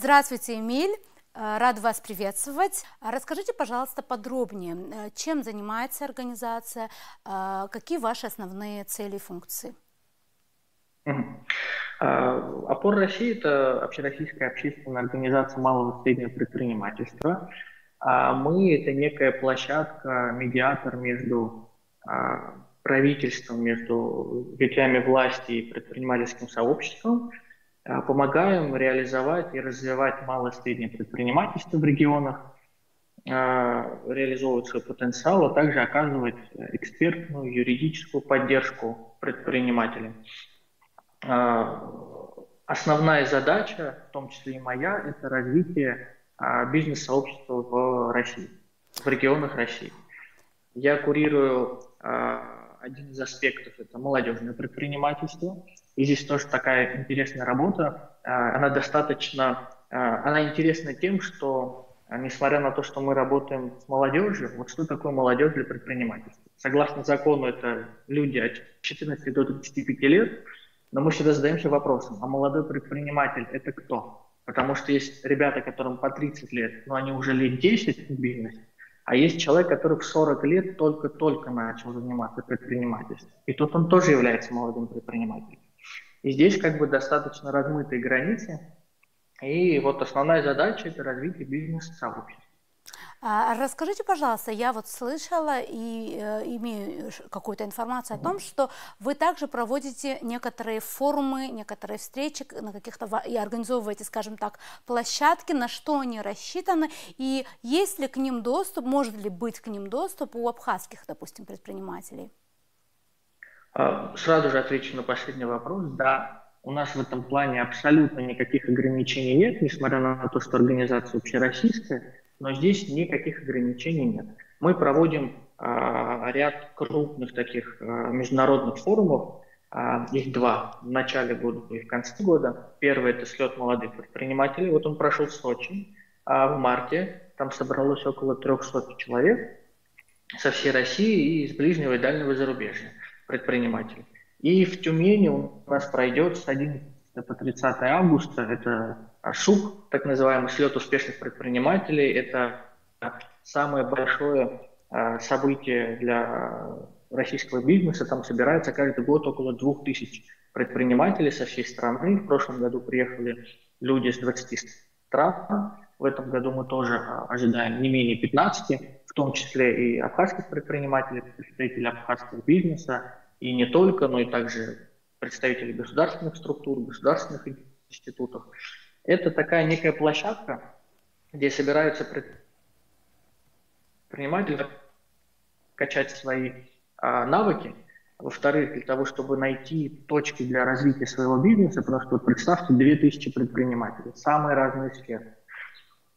Здравствуйте, Эмиль. Рад вас приветствовать. Расскажите, пожалуйста, подробнее, чем занимается организация, какие ваши основные цели и функции? Мгм. «Опора России» — это общероссийская общественная организация малого и среднего предпринимательства. Мы — это некая площадка, медиатор между правительством, между ветвями власти и предпринимательским сообществом. Помогаем реализовать и развивать малое и среднее предпринимательство в регионах, реализовывать свой потенциал, а также оказывать экспертную, юридическую поддержку предпринимателям. Основная задача, в том числе и моя, это развитие бизнес-сообщества в России, в регионах России. Я курирую один из аспектов, это молодежное предпринимательство. И здесь тоже такая интересная работа. Она достаточно, она интересна тем, что, несмотря на то, что мы работаем с молодежью, вот что такое молодежь для предпринимательства? Согласно закону, это люди от 14 до 35 лет, но мы всегда задаемся вопросом, а молодой предприниматель – это кто? Потому что есть ребята, которым по 30 лет, но они уже лет 10 в бизнесе, а есть человек, который в 40 лет только-только начал заниматься предпринимательством. И тут он тоже является молодым предпринимателем. И здесь как бы достаточно размытые границы. И вот основная задача – это развитие бизнес-сообщества. Расскажите, пожалуйста, я вот слышала и имею какую-то информацию о том, что вы также проводите некоторые форумы, некоторые встречи на каких-то и организовываете, скажем так, площадки, на что они рассчитаны, и есть ли к ним доступ, может ли быть к ним доступ у абхазских, допустим, предпринимателей? Сразу же отвечу на последний вопрос. Да, у нас в этом плане абсолютно никаких ограничений нет, несмотря на то, что организация общероссийская, но здесь никаких ограничений нет. Мы проводим ряд крупных таких международных форумов, их два, в начале года и в конце года. Первый – это слет молодых предпринимателей, вот он прошел в Сочи, в марте там собралось около 300 человек со всей России и из ближнего и дальнего зарубежья предпринимателей. И в Тюмени у нас пройдет с 11 по 30 августа, это ШУП, так называемый слет успешных предпринимателей, это самое большое событие для российского бизнеса, там собирается каждый год около 2000 предпринимателей со всей страны. В прошлом году приехали люди с 20 стран, в этом году мы тоже ожидаем не менее 15, в том числе и абхазских предпринимателей, представителей абхазского бизнеса, и не только, но и также представителей государственных структур, государственных институтов. Это такая некая площадка, где собираются предприниматели качать свои навыки. Во-вторых, для того, чтобы найти точки для развития своего бизнеса, просто вот представьте 2000 предпринимателей, самые разные сферы.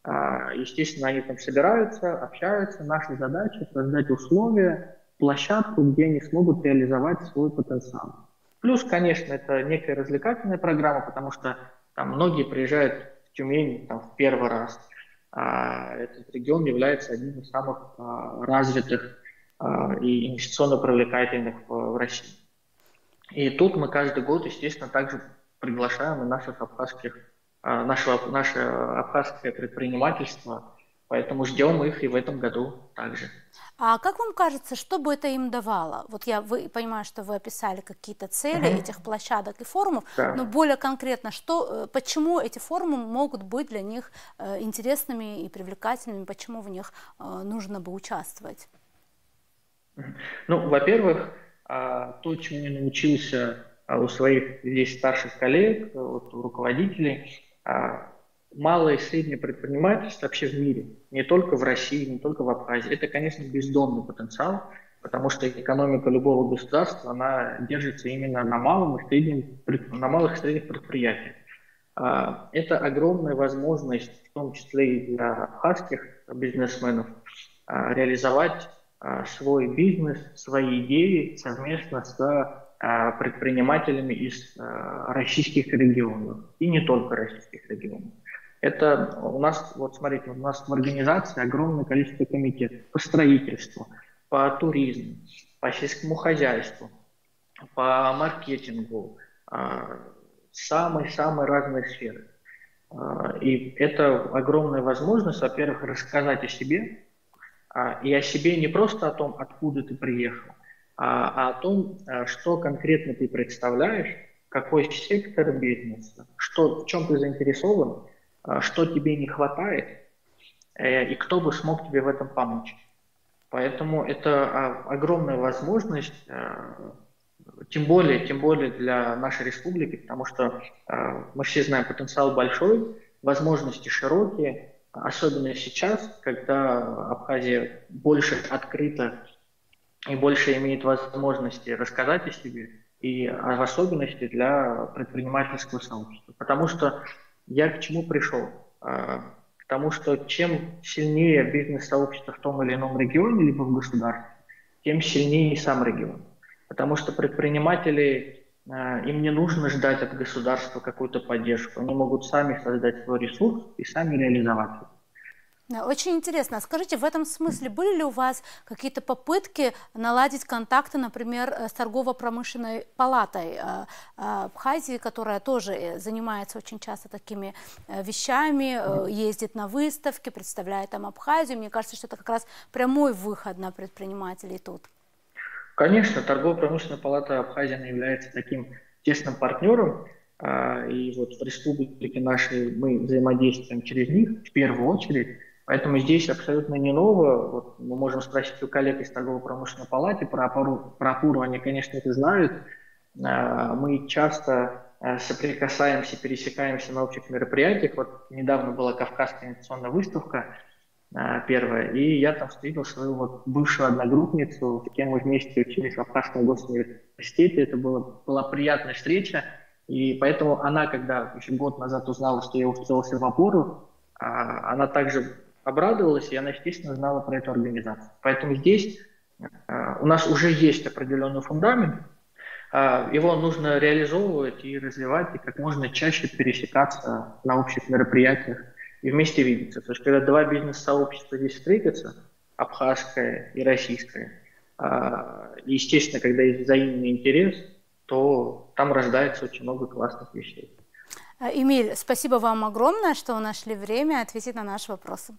Естественно, они там собираются, общаются. Наша задача – создать условия, площадку, где они смогут реализовать свой потенциал. Плюс, конечно, это некая развлекательная программа, потому что там многие приезжают в Тюмень там, в первый раз. Этот регион является одним из самых развитых и инвестиционно привлекательных в России. И тут мы каждый год, естественно, также приглашаем и наших абхазских наше абхазское предпринимательство, поэтому ждем их и в этом году также. А как вам кажется, что бы это им давало? Вот вы понимаю, что вы описали какие-то цели этих площадок и форумов, но Да. более конкретно, почему эти форумы могут быть для них интересными и привлекательными, почему в них нужно бы участвовать? Ну, во-первых, то, чему я научился у своих здесь старших коллег, вот, у руководителей, малое и среднее предпринимательство вообще в мире, не только в России, не только в Абхазии, это, конечно, бездонный потенциал, потому что экономика любого государства, она держится именно на на малых и средних предприятиях. Это огромная возможность, в том числе и для абхазских бизнесменов, реализовать свой бизнес, свои идеи совместно с предпринимателями из российских регионов и не только российских регионов. Это у нас, вот смотрите, у нас в организации огромное количество комитетов по строительству, по туризму, по сельскому хозяйству, по маркетингу, самые-самые разные сферы. И это огромная возможность, во-первых, рассказать о себе, и о себе не просто о том, откуда ты приехал, а о том, что конкретно ты представляешь, какой сектор бизнеса, в чем ты заинтересован, что тебе не хватает, и кто бы смог тебе в этом помочь. Поэтому это огромная возможность, тем более для нашей республики, потому что мы все знаем, потенциал большой, возможности широкие, особенно сейчас, когда Абхазия больше открыта и больше имеет возможности рассказать о себе, и в особенности для предпринимательского сообщества. Потому что я к чему пришел? К тому, что чем сильнее бизнес-сообщество в том или ином регионе, либо в государстве, тем сильнее и сам регион. Потому что предприниматели, им не нужно ждать от государства какую-то поддержку. Они могут сами создать свой ресурс и сами реализовать его. Да, очень интересно. Скажите, в этом смысле были ли у вас какие-то попытки наладить контакты, например, с торгово-промышленной палатой Абхазии, которая тоже занимается очень часто такими вещами, ездит на выставки, представляет там Абхазию? Мне кажется, что это как раз прямой выход на предпринимателей тут. Конечно, торгово-промышленная палата Абхазии является таким тесным партнером, и вот в республике нашей мы взаимодействуем через них в первую очередь. Поэтому здесь абсолютно не ново. Вот мы можем спросить у коллег из торгово-промышленной палаты про опору, они, конечно, это знают. Мы часто соприкасаемся, пересекаемся на общих мероприятиях. Вот недавно была Кавказская инвестиционная выставка первая, и я там встретил свою вот бывшую одногруппницу, с кем мы вместе учились в Абхазском госуниверситете. Это была приятная встреча, и поэтому она, когда еще год назад узнала, что я устроился в опору, она также обрадовалась, и она, естественно, знала про эту организацию. Поэтому здесь у нас уже есть определенный фундамент, его нужно реализовывать и развивать, и как можно чаще пересекаться на общих мероприятиях и вместе видеться. То есть, когда два бизнес-сообщества здесь встретятся, абхазское и российское, естественно, когда есть взаимный интерес, то там рождается очень много классных вещей. Эмиль, спасибо вам огромное, что вы нашли время ответить на наши вопросы.